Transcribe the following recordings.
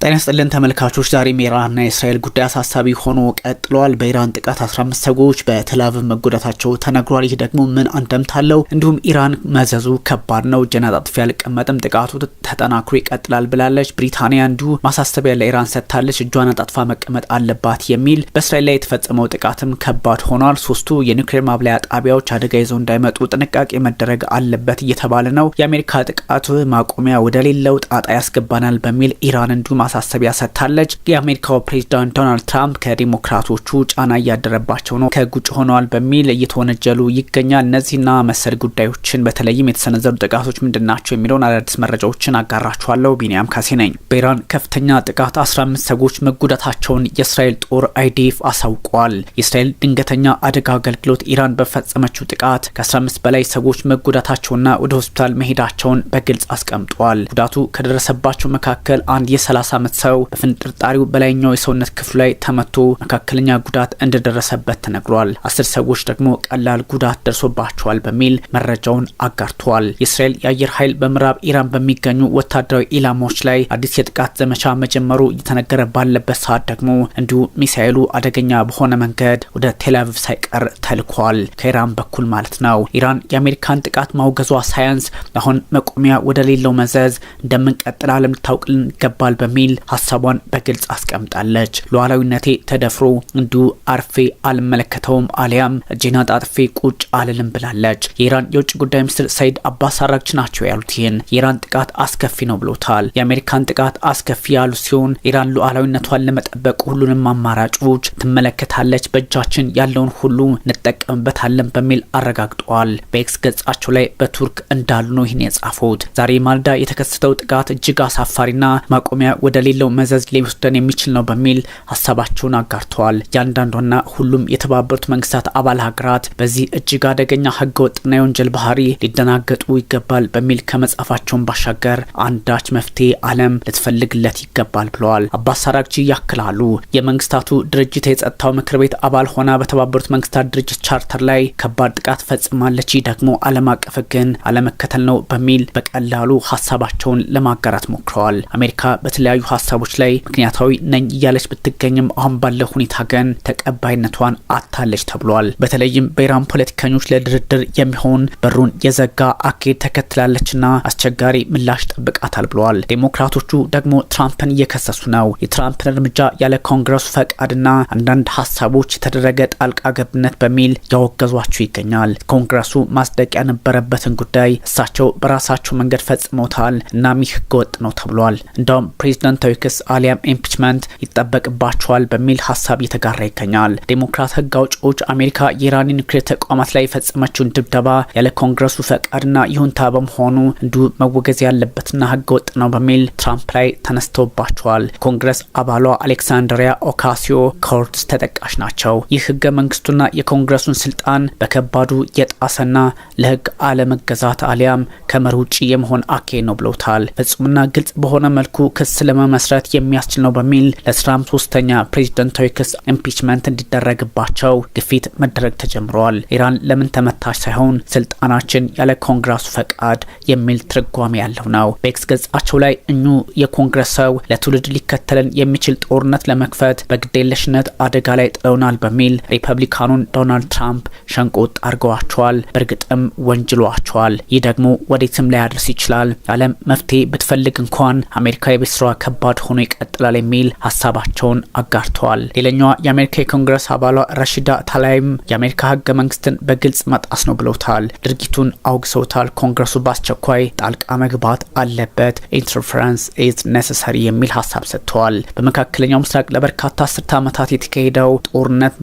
ጤና ይስጥልን ተመልካቾች፣ ዛሬ ኢራንና እስራኤል ጉዳይ አሳሳቢ ሆኖ ቀጥሏል። በኢራን ጥቃት 15 ሰዎች በቴል አቪቭ መጎዳታቸው ተነግሯል። ይህ ደግሞ ምን አንደምታ አለው? እንዲሁም ኢራን መዘዙ ከባድ ነው፣ እጄን አጣጥፌ አልቀመጥም፣ ጥቃቱ ተጠናክሮ ይቀጥላል ብላለች። ብሪታንያ እንዲሁ ማሳሰቢያ ለኢራን ሰጥታለች፣ እጇን አጣጥፋ መቀመጥ አለባት የሚል። በእስራኤል ላይ የተፈጸመው ጥቃትም ከባድ ሆኗል። ሶስቱ የኒውክሌር ማብላያ ጣቢያዎች አደጋ ይዘው እንዳይመጡ ጥንቃቄ መደረግ አለበት እየተባለ ነው። የአሜሪካ ጥቃቱ ማቆሚያ ወደ ሌለው ጣጣ ያስገባናል በሚል ኢራን እንዲሁ ማሳሰቢያ ሰጥታለች። የአሜሪካው ፕሬዝዳንት ዶናልድ ትራምፕ ከዲሞክራቶቹ ጫና እያደረባቸው ነው፣ ከጉጭ ሆነዋል በሚል እየተወነጀሉ ይገኛል። እነዚህና መሰል ጉዳዮችን በተለይም የተሰነዘሩ ጥቃቶች ምንድናቸው የሚለውን አዳዲስ መረጃዎችን አጋራችኋለሁ። ቢኒያም ካሴ ነኝ። በኢራን ከፍተኛ ጥቃት 15 ሰዎች መጎዳታቸውን የእስራኤል ጦር አይዲኤፍ አሳውቋል። የእስራኤል ድንገተኛ አደጋ አገልግሎት ኢራን በፈጸመችው ጥቃት ከ15 በላይ ሰዎች መጎዳታቸውና ወደ ሆስፒታል መሄዳቸውን በግልጽ አስቀምጧል። ጉዳቱ ከደረሰባቸው መካከል አንድ የ30 ዓመት ሰው በፍንጥርጣሪው በላይኛው የሰውነት ክፍሉ ላይ ተመቶ መካከለኛ ጉዳት እንደደረሰበት ተነግሯል። 10 ሰዎች ደግሞ ቀላል ጉዳት ደርሶባቸዋል በሚል መረጃውን አጋርቷል። የእስራኤል የአየር ኃይል በምዕራብ ኢራን በሚገኙ ወታደራዊ ኢላማዎች ላይ አዲስ የጥቃት ዘመቻ መጀመሩ እየተነገረ ባለበት ሰዓት ደግሞ እንዲሁ ሚሳኤሉ አደገኛ በሆነ መንገድ ወደ ቴል አቪቭ ሳይቀር ተልኳል። ከኢራን በኩል ማለት ነው። ኢራን የአሜሪካን ጥቃት ማውገዟ ሳያንስ አሁን መቆሚያ ወደ ሌለው መዘዝ እንደምንቀጥል ዓለም ልታውቅልን ይገባል በሚል ሀሳቧን በግልጽ አስቀምጣለች። ሉዓላዊነቴ ተደፍሮ እንዲሁ አርፌ አልመለከተውም አሊያም እጄን አጣጥፌ ቁጭ አልልም ብላለች። የኢራን የውጭ ጉዳይ ሚኒስትር ሰይድ አባስ አራግቺ ናቸው ያሉት ይህን። የኢራን ጥቃት አስከፊ ነው ብሎታል። የአሜሪካን ጥቃት አስከፊ ያሉ ሲሆን ኢራን ሉዓላዊነቷን ለመጠበቅ ሁሉንም አማራጮች ትመለከታለች፣ በእጃችን ያለውን ሁሉ እንጠቀምበታለን በሚል አረጋግጠዋል። በኤክስ ገጻቸው ላይ በቱርክ እንዳሉ ነው ይህን የጻፉት። ዛሬ ማልዳ የተከሰተው ጥቃት እጅግ አሳፋሪና ማቆሚያ ወደ ሌለው መዘዝ ሊወስደን የሚችል ነው በሚል ሀሳባቸውን አጋርተዋል። ያንዳንዱና ሁሉም የተባበሩት መንግስታት አባል ሀገራት በዚህ እጅግ አደገኛ ህገወጥና የወንጀል ባህሪ ሊደናገጡ ይገባል በሚል ከመጻፋቸውን ባሻገር አንዳች መፍትሄ ዓለም ልትፈልግለት ይገባል ብለዋል። አባስ አራግቺ ያክላሉ። የመንግስታቱ ድርጅት የጸጥታው ምክር ቤት አባል ሆና በተባበሩት መንግስታት ድርጅት ቻርተር ላይ ከባድ ጥቃት ፈጽማለች። ይህ ደግሞ ዓለም አቀፍ ህግን አለመከተል ነው በሚል በቀላሉ ሀሳባቸውን ለማጋራት ሞክረዋል። አሜሪካ በተለያዩ ሀሳቦች ላይ ምክንያታዊ ነኝ እያለች ብትገኝም አሁን ባለው ሁኔታ ግን ተቀባይነቷን አታለች ተብሏል። በተለይም በኢራን ፖለቲከኞች ለድርድር የሚሆን በሩን የዘጋ አካሄድ ተከትላለችና አስቸጋሪ ምላሽ ጠብቃታል ብለዋል። ዴሞክራቶቹ ደግሞ ትራምፕን እየከሰሱ ነው። የትራምፕን እርምጃ ያለ ኮንግረሱ ፈቃድና አንዳንድ ሀሳቦች የተደረገ ጣልቃ ገብነት በሚል ያወገዟቸው ይገኛል። ኮንግረሱ ማጽደቅ የነበረበትን ጉዳይ እሳቸው በራሳቸው መንገድ ፈጽመውታል። እናም ይህ ህገወጥ ነው ተብሏል። እንደውም ፕሬዝዳንታዊ ክስ አሊያም ኢምፒችመንት ይጠበቅባቸዋል በሚል ሀሳብ እየተጋራ ይገኛል። ዴሞክራት ህግ አውጪዎች አሜሪካ የኢራን ኒውክሌር ተቋማት ላይ የፈጸመችውን ድብደባ ያለ ኮንግረሱ ፈቃድና ይሁንታ በመሆኑ እንዲሁ መወገዝ ያለበትና ህገወጥ ነው በሚል ትራምፕ ላይ ተነስተውባቸዋል። ኮንግረስ አባሏ አሌክሳንድሪያ ኦካሲዮ ኮርትስ ተጠቃሽ ናቸው። ይህ ህገ መንግስቱና የኮንግረሱን ስልጣን በከባዱ የጣሰና ለህግ አለመገዛት አሊያም ከመር ውጪ የመሆን አካሄድ ነው ብለውታል። ፍጹምና ግልጽ በሆነ መልኩ ክስ ለመመስረት የሚያስችል ነው በሚል ለትራምፕ ሶስተኛ ፕሬዝዳንታዊ ክስ ኢምፒችመንት እንዲደረግባቸው ግፊት መደረግ ተጀምሯል። ኢራን ለምን ተመታች ሳይሆን ስልጣናችን ያለ ኮንግረሱ ፈቃድ የሚል ትርጓሜ ያለው ነው። በኤክስ ገጻቸው ላይ እኙ የኮንግረስ ሰው ለትውልድ ሊከተልን የሚችል ጦርነት ለመክፈት በግዴለሽነት አደጋ ላይ ጥለውናል በሚል ሪፐብሊካኑን ዶናልድ ትራምፕ ሸንቆጥ አድርገዋቸዋል። በእርግጥም ወንጅሏቸዋል። ይህ ደግሞ ወዴትም ላይ ያደርስ ይችላል። ዓለም መፍትሄ ብትፈልግ እንኳን አሜሪካ የቤት ስራዋ ከባድ ሆኖ ይቀጥላል የሚል ሀሳባቸውን አጋርተዋል። ሌላኛዋ የአሜሪካ የኮንግረስ አባሏ ረሺዳ ታላይም የአሜሪካ ህገ መንግስትን በግልጽ መጣስ ነው ብለውታል። ድርጊቱን አውግዘውታል። ኮንግረሱ በአስቸኳይ ጣልቃ መግባት አለበት፣ ኢንተርፌረንስ ኢዝ ኔሰሰሪ የሚል ሀሳብ ሰጥተዋል። በመካከለኛው ምስራቅ ለበርካታ አስርተ ዓመታት የተካሄደው ጦርነት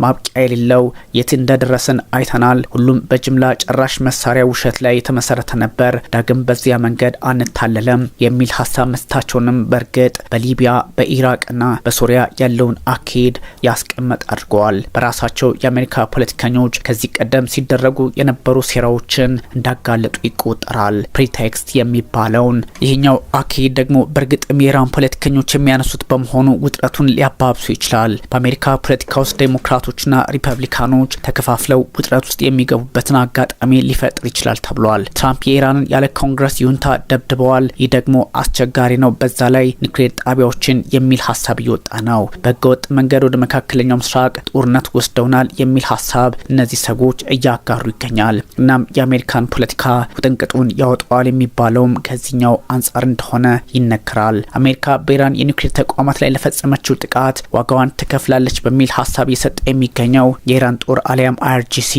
ማብቂያ የሌለው የት እንደደረሰን አይተናል። ሁሉም በጅምላ ጨራሽ መሳሪያ ውሸት ላይ የተመሰረተ ነበር። ዳግም በዚያ መንገድ አንታለለም የሚል ሀሳብ መስታቸውንም በእርግጥ በሊቢያ በኢራቅና በሶሪያ ያለውን አካሄድ ያስቀመጥ አድርገዋል። በራሳቸው የአሜሪካ ፖለቲከኞች ከዚህ ቀደም ሲደረጉ የነበሩ ሴራዎችን እንዳጋለጡ ይቆጠራል። ፕሪቴክስት የሚባለውን ይህኛው አካሄድ ደግሞ በእርግጥም የኢራን ፖለቲከኞች የሚያነሱት በመሆኑ ውጥረቱን ሊያባብሱ ይችላል። በአሜሪካ ፖለቲካ ውስጥ ዴሞክራቶችና ሪፐብሊካኖች ተከፋፍለው ውጥረት ውስጥ የሚገቡበትን አጋጣሚ ሊፈጥር ይችላል ተብሏል። ትራምፕ የኢራንን ያለ ኮንግረስ ይሁንታ ደብድበዋል። ይህ ደግሞ አስቸጋሪ አስቸጋሪ ነው። በዛ ላይ ኒውክሌር ጣቢያዎችን የሚል ሀሳብ እየወጣ ነው። በህገወጥ መንገድ ወደ መካከለኛው ምስራቅ ጦርነት ወስደውናል የሚል ሀሳብ እነዚህ ሰዎች እያጋሩ ይገኛል። እናም የአሜሪካን ፖለቲካ ውጥንቅጡን ያወጣዋል የሚባለውም ከዚህኛው አንጻር እንደሆነ ይነገራል። አሜሪካ በኢራን የኒውክሌር ተቋማት ላይ ለፈጸመችው ጥቃት ዋጋዋን ትከፍላለች በሚል ሀሳብ እየሰጠ የሚገኘው የኢራን ጦር አሊያም IRGC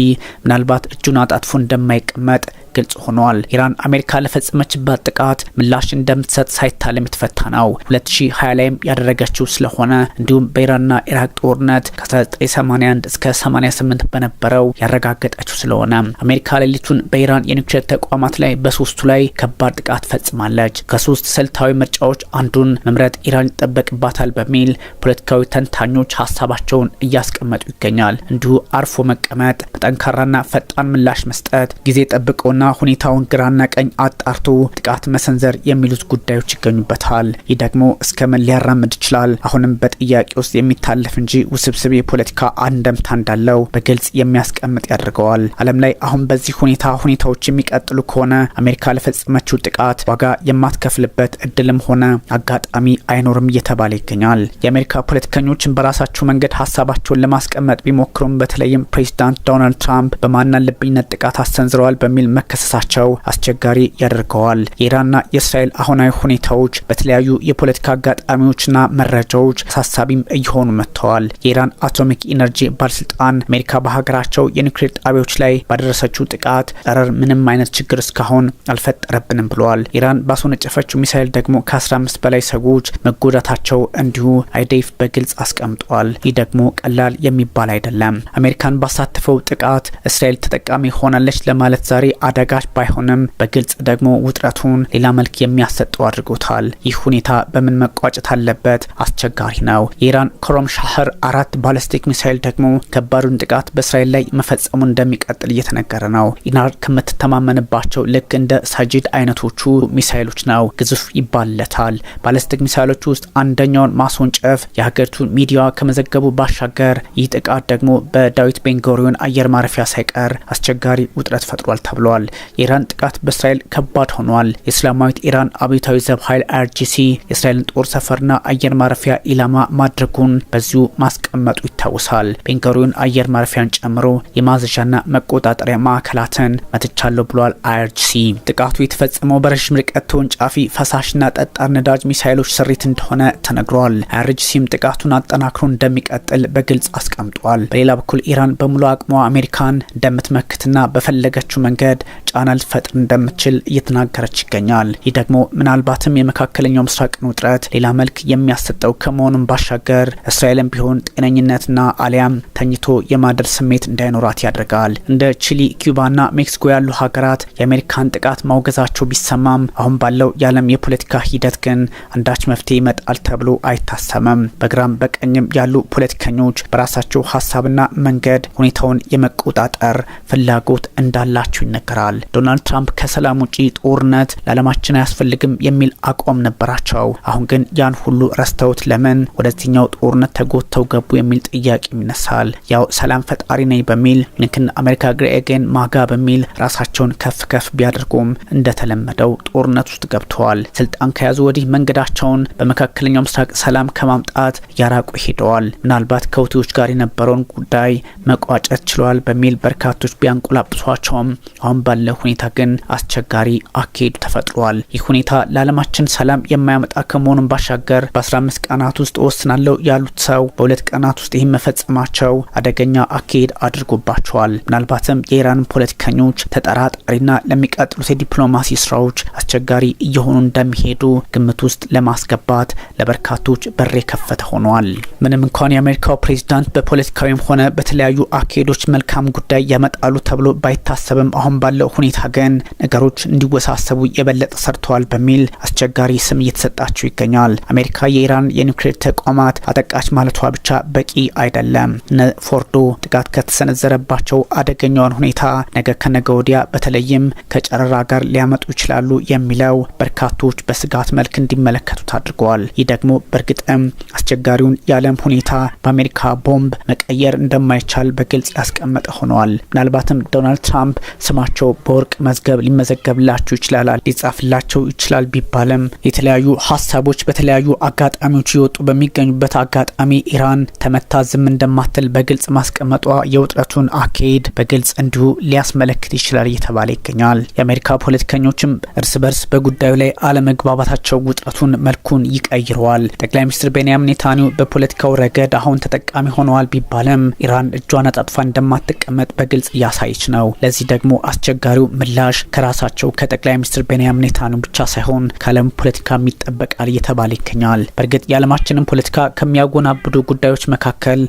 ምናልባት እጁን አጣጥፎ እንደማይቀመጥ ግልጽ ሆኗል። ኢራን አሜሪካ ለፈጸመችባት ጥቃት ምላሽ እንደምትሰጥ ሳይታለም የተፈታ ነው። 2020 ላይም ያደረገችው ስለሆነ እንዲሁም በኢራንና ኢራቅ ጦርነት ከ1981 እስከ 88 በነበረው ያረጋገጠችው ስለሆነ አሜሪካ ሌሊቱን በኢራን የኒውክሌር ተቋማት ላይ በሶስቱ ላይ ከባድ ጥቃት ፈጽማለች። ከሶስት ስልታዊ ምርጫዎች አንዱን መምረጥ ኢራን ይጠበቅባታል በሚል ፖለቲካዊ ተንታኞች ሀሳባቸውን እያስቀመጡ ይገኛል። እንዲሁ አርፎ መቀመጥ፣ በጠንካራና ፈጣን ምላሽ መስጠት፣ ጊዜ ጠብቆና ሁኔታውን ግራና ቀኝ አጣርቶ ጥቃት መሰንዘር የሚሉት ጉዳዮች ይገኙበታል። ይህ ደግሞ እስከምን ሊያራምድ ይችላል? አሁንም በጥያቄ ውስጥ የሚታለፍ እንጂ ውስብስብ የፖለቲካ አንደምታ እንዳለው በግልጽ የሚያስቀምጥ ያደርገዋል። ዓለም ላይ አሁን በዚህ ሁኔታዎች የሚቀጥሉ ከሆነ አሜሪካ ለፈጸመችው ጥቃት ዋጋ የማትከፍልበት እድልም ሆነ አጋጣሚ አይኖርም እየተባለ ይገኛል። የአሜሪካ ፖለቲከኞችን በራሳቸው መንገድ ሀሳባቸውን ለማስቀመጥ ቢሞክሩም በተለይም ፕሬዚዳንት ዶናልድ ትራምፕ በማናለብኝነት ጥቃት አሰንዝረዋል በሚል መከሰሳቸው አስቸጋሪ ያደርገዋል። የኢራንና የእስራኤል አሁናዊ ሁኔታዎች በተለያዩ የፖለቲካ አጋጣሚዎችና መረጃዎች አሳሳቢም እየሆኑ መጥተዋል። የኢራን አቶሚክ ኢነርጂ ባለስልጣን አሜሪካ በሀገራቸው የኒውክሌር ጣቢያዎች ላይ ባደረሰችው ጥቃት ጨረር ምንም አይነት ችግር እስካሁን አልፈጠረብንም ብለዋል። ኢራን ባስወነጨፈችው ሚሳኤል ደግሞ ከ15 በላይ ሰዎች መጎዳታቸው እንዲሁ አይዴፍ በግልጽ አስቀምጧል። ይህ ደግሞ ቀላል የሚባል አይደለም። አሜሪካን ባሳተፈው ጥቃት እስራኤል ተጠቃሚ ሆናለች ለማለት ዛሬ አደጋች ባይሆንም በግልጽ ደግሞ ውጥረቱን ሌላ መልክ የሚያሰጠው አድርጎታል። ይህ ሁኔታ በምን መቋጨት አለበት? አስቸጋሪ ነው። የኢራን ኮረም ሻህር 4 ባለስቲክ ሚሳኤል ደግሞ ከባዱን ጥቃት በእስራኤል ላይ መፈጸሙ እንደሚቀጥል እየተነገረ ነው። ኢራን ከምትተማመንባቸው ልክ እንደ ሳጂድ አይነቶቹ ሚሳኤሎች ነው። ግዙፍ ይባልለታል። ባለስቲክ ሚሳኤሎች ውስጥ አንደኛውን ማስወንጨፍ የሀገሪቱ ሚዲያ ከመዘገቡ ባሻገር ይህ ጥቃት ደግሞ በዳዊት ቤንጎሪዮን አየር ማረፊያ ሳይቀር አስቸጋሪ ውጥረት ፈጥሯል ተብሏል። የኢራን ጥቃት በእስራኤል ከባድ ሆኗል። የእስላማዊት ኢራን አብዮታዊ ዘብ ኃይል IRGC የእስራኤልን ጦር ሰፈርና አየር ማረፊያ ኢላማ ማድረጉን በዚሁ ማስቀመጡ ይታወሳል። ቤንጎሪዮን አየር ማረፊያን ጨምሮ የማዘዣና መቆጣጠሪያ ማዕከላትን መትቻለሁ ብሏል IRGC። ጥቃቱ የተፈጸመው በረዥም ርቀት ተወንጫፊ ፈሳሽና ጠጣር ነዳጅ ሚሳኤሎች ስሪት እንደሆነ ተነግሯል። IRGCም ጥቃቱን አጠናክሮ እንደሚቀጥል በግልጽ አስቀምጧል። በሌላ በኩል ኢራን በሙሉ አቅሟ አሜሪካን እንደምትመክትና በፈለገችው መንገድ ጫና ልትፈጥር እንደምትችል እየተናገረች ይገኛል። ይህ ደግሞ ምናልባትም የመካከለኛው ምስራቅን ውጥረት ሌላ መልክ የሚያሰጠው ከመሆኑም ባሻገር እስራኤልም ቢሆን ጤነኝነትና አሊያም ተኝቶ የማደር ስሜት እንዳይኖራት ያደርጋል። እንደ ቺሊ፣ ኩባና ሜክሲኮ ያሉ ሀገራት የአሜሪካን ጥቃት ማውገዛቸው ቢሰማም አሁን ባለው የዓለም የፖለቲካ ሂደት ግን አንዳች መፍትሄ ይመጣል ተብሎ አይታሰብም። በግራም በቀኝም ያሉ ፖለቲከኞች በራሳቸው ሀሳብና መንገድ ሁኔታውን የመቆጣጠር ፍላጎት እንዳላቸው ይነገራል። ዶናልድ ትራምፕ ከሰላም ውጪ ጦርነት ለዓለማችን አያስፈልግም የሚል አቋም ነበራቸው። አሁን ግን ያን ሁሉ ረስተውት ለምን ወደዚህኛው ጦርነት ተጎተው ገቡ የሚል ጥያቄ ይነሳል። ያው ሰላም ፈጣሪ ነኝ በሚል ንክን አሜሪካ ግሬገን ማጋ በሚል ራሳቸውን ከፍ ቢያደርጉም እንደተለመደው ጦርነት ውስጥ ገብተዋል። ስልጣን ከያዙ ወዲህ መንገዳቸውን በመካከለኛው ምስራቅ ሰላም ከማምጣት ያራቁ ሄደዋል። ምናልባት ከሁቲዎች ጋር የነበረውን ጉዳይ መቋጨት ችሏል በሚል በርካቶች ቢያንቆላብሷቸውም አሁን ባለው ሁኔታ ግን አስቸጋሪ አካሄዱ ተፈጥሯል። ይህ ሁኔታ ለዓለማችን ሰላም የማያመጣ ከመሆኑም ባሻገር በ15 ቀናት ውስጥ ወስናለው ያሉት ሰው በ2 ቀናት ውስጥ ይህን መፈጸማቸው አደገኛ አካሄድ አድርጎባቸዋል። ምናልባትም የኢራን ፖለቲከኞች ተጠራጣሪና ለሚቀጥሉት የዲፕሎማሲ ስራዎች አስቸጋሪ እየሆኑ እንደሚሄዱ ግምት ውስጥ ለማስገባት ለበርካቶች በር የከፈተ ሆኗል። ምንም እንኳን የአሜሪካው ፕሬዚዳንት በፖለቲካዊም ሆነ በተለያዩ አካሄዶች መልካም ጉዳይ ያመጣሉ ተብሎ ባይታሰብም አሁን ባለው ሁኔታ ግን ነገሮች እንዲወሳሰቡ የበለጠ ሰርተዋል በሚል አስቸጋሪ ስም እየተሰጣቸው ይገኛል። አሜሪካ የኢራን የኒውክሌር ተቋማት አጠቃች ማለቷ ብቻ በቂ አይደለም። ፎርዶ ጥቃት ከተሰነዘረባቸው አደገኛውን ሁኔታ ነገ ከነገ ወዲያ በተለይም ከጨረራ ጋር ሊያመጡ ይችላሉ የሚለው በርካቶች በስጋት መልክ እንዲመለከቱት አድርገዋል። ይህ ደግሞ በእርግጥም አስቸጋሪውን የዓለም ሁኔታ በአሜሪካ ቦምብ መቀየር እንደማይቻል በግልጽ ያስቀመጠ ሆኗል። ምናልባትም ዶናልድ ትራምፕ ስማቸው በወርቅ መዝገብ ሊመዘገብላቸው ይችላል፣ ሊጻፍላቸው ይችላል ቢባልም የተለያዩ ሀሳቦች በተለያዩ አጋጣሚዎች ይወጡ በሚገኙበት አጋጣሚ ኢራን ተመታ ዝም እንደማትል በግልጽ ማስቀመጧ የውጥረቱን አካሄድ በግልጽ እንዲሁ ሊያስመለክት ይችላል እየተባለ ይገኛል። የአሜሪካ ፖለቲከኞችም እርስ በርስ በጉዳዩ ላይ አለመግባባታቸው ውጥረቱን መልኩን ይቀይረዋል። ጠቅላይ ሚኒስትር ቤንያሚን ኔታንያሁ በፖለቲካው ረገድ አሁን ተጠቃሚ ሆነዋል ቢባልም ኢራን እጇን አጣጥፋ እንደማትቀመጥ በግልጽ እያሳየች ነው። ለዚህ ደግሞ አስቸጋሪው ምላሽ ከራሳቸው ከጠቅላይ ሚኒስትር ቤንያሚን ኔታንያሁ ብቻ ሳይሆን ከዓለም ፖለቲካ ይጠበቃል እየተባለ ይገኛል። በእርግጥ የዓለማችንን ፖለቲካ ከሚያጎናብዱ ጉዳዮች መካከል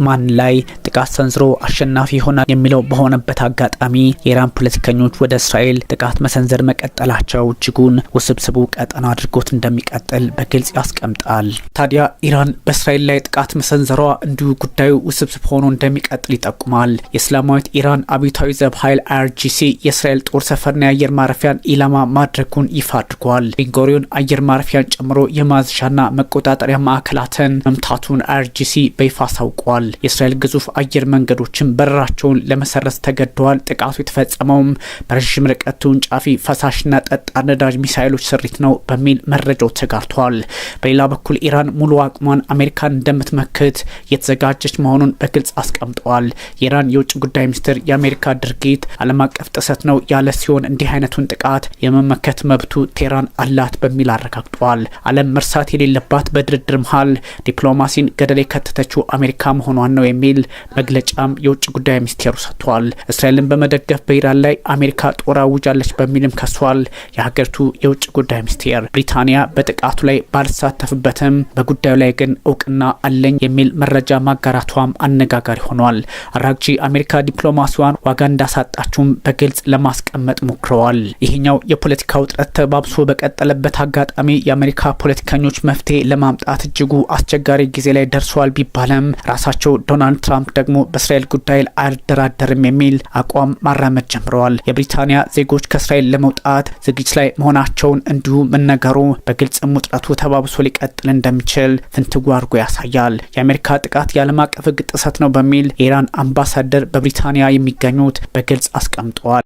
ማን ላይ ጥቃት ሰንዝሮ አሸናፊ ይሆናል የሚለው በሆነበት አጋጣሚ የኢራን ፖለቲከኞች ወደ እስራኤል ጥቃት መሰንዘር መቀጠላቸው እጅጉን ውስብስቡ ቀጠና አድርጎት እንደሚቀጥል በግልጽ ያስቀምጣል። ታዲያ ኢራን በእስራኤል ላይ ጥቃት መሰንዘሯ እንዲሁ ጉዳዩ ውስብስብ ሆኖ እንደሚቀጥል ይጠቁማል። የእስላማዊት ኢራን አብዮታዊ ዘብ ኃይል IRGC የእስራኤል ጦር ሰፈርና የአየር ማረፊያን ኢላማ ማድረጉን ይፋ አድርጓል። ቤንጎሪዮን አየር ማረፊያን ጨምሮ የማዘዣና መቆጣጠሪያ ማዕከላትን መምታቱን IRGC በይፋ አሳውቋል። የእስራኤል ግዙፍ አየር መንገዶችን በረራቸውን ለመሰረዝ ተገደዋል። ጥቃቱ የተፈጸመውም በረዥም ርቀት ተወንጫፊ ፈሳሽና ጠጣር ነዳጅ ሚሳይሎች ስሪት ነው በሚል መረጃው ተጋርቷል። በሌላ በኩል ኢራን ሙሉ አቅሟን አሜሪካን እንደምትመክት የተዘጋጀች መሆኑን በግልጽ አስቀምጠዋል። የኢራን የውጭ ጉዳይ ሚኒስትር የአሜሪካ ድርጊት ዓለም አቀፍ ጥሰት ነው ያለ ሲሆን እንዲህ አይነቱን ጥቃት የመመከት መብቱ ቴህራን አላት በሚል አረጋግጧል። ዓለም መርሳት የሌለባት በድርድር መሃል ዲፕሎማሲን ገደል የከተተችው አሜሪካ መሆኗን ነው የሚል መግለጫም የውጭ ጉዳይ ሚኒስቴሩ ሰጥቷል። እስራኤልን በመደገፍ በኢራን ላይ አሜሪካ ጦር አውጃለች በሚልም ከሷል። የሀገሪቱ የውጭ ጉዳይ ሚኒስቴር ብሪታንያ በጥቃቱ ላይ ባልሳተፍበትም በጉዳዩ ላይ ግን እውቅና አለኝ የሚል መረጃ ማጋራቷም አነጋጋሪ ሆኗል። አራግቺ አሜሪካ ዲፕሎማሲዋን ዋጋ እንዳሳጣችውም በግልጽ ለማስቀመጥ ሞክረዋል። ይሄኛው የፖለቲካ ውጥረት ተባብሶ በቀጠለበት አጋጣሚ የአሜሪካ ፖለቲከኞች መፍትሄ ለማምጣት እጅጉ አስቸጋሪ ጊዜ ላይ ደርሰዋል ቢባልም ራሳቸው ዶናልድ ትራምፕ ደግሞ በእስራኤል ጉዳይ አልደራደርም የሚል አቋም ማራመድ ጀምረዋል። የብሪታንያ ዜጎች ከእስራኤል ለመውጣት ዝግጅት ላይ መሆናቸውን እንዲሁ መነገሩ በግልጽም ውጥረቱ ተባብሶ ሊቀጥል እንደሚችል ፍንትጉ አድርጎ ያሳያል። የአሜሪካ ጥቃት የዓለም አቀፍ ሕግ ጥሰት ነው በሚል የኢራን አምባሳደር በብሪታንያ የሚገኙት በግልጽ አስቀምጠዋል።